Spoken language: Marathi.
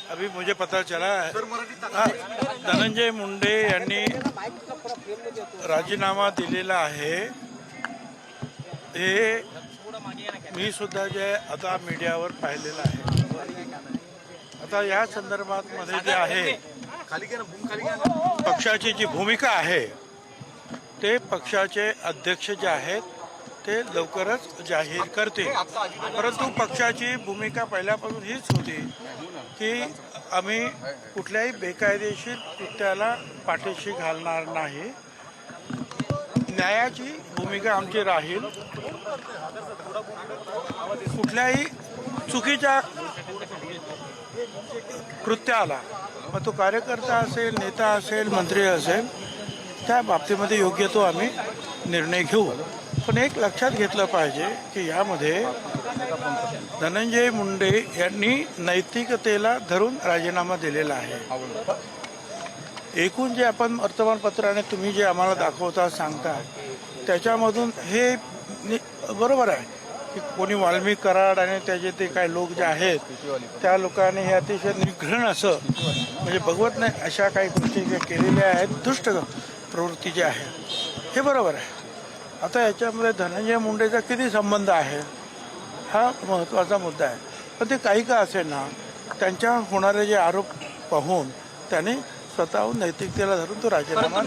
अभी मुझे पता चला है धनंजय मुंडे यांनी राजीनामा दिलेला आहे। हे मी सुद्धा जे आता मीडियावर पाहिलेलं आहे। आता या संदर्भात मध्ये जे आहे पक्षाची जी भूमिका आहे ते पक्षाचे अध्यक्ष जे आहेत ते लवकरच जाहीर करतील। परंतु पक्षाची भूमिका पहिल्यापासून हीच होती की आम्ही कुठल्याही बेकायदेशीर कृत्याला पाठीशी घालणार नाही। न्यायाची भूमिका आमची राहील। कुठल्याही चुकीच्या कृत्याला मग तो कार्यकर्ता असेल, नेता असेल, मंत्री असेल, त्या बाबतीमध्ये योग्य तो आम्ही निर्णय घेऊ। पण एक लक्षात घेतलं पाहिजे की यामध्ये धनंजय मुंडे यांनी नैतिकतेला धरून राजीनामा दिलेला आहे। एकूण जे आपण वर्तमानपत्राने तुम्ही जे आम्हाला दाखवता सांगता त्याच्यामधून हे बरोबर आहे की कोणी वाल्मिक कराड आणि त्याचे ते काही लोक जे आहेत त्या लोकांनी हे अतिशय निघृण असं म्हणजे बघवत नाही अशा काही गोष्टी ज्या केलेल्या आहेत, दुष्ट प्रवृत्ती जी आहे, हे बरोबर आहे। आता याच्यामध्ये धनंजय मुंडेचा किती संबंध आहे हा महत्त्वाचा मुद्दा आहे। पण ते काही का असेल ना, त्यांच्यावर होणारे जे आरोप पाहून त्याने स्वतःहून नैतिकतेला धरून तो राजीनामा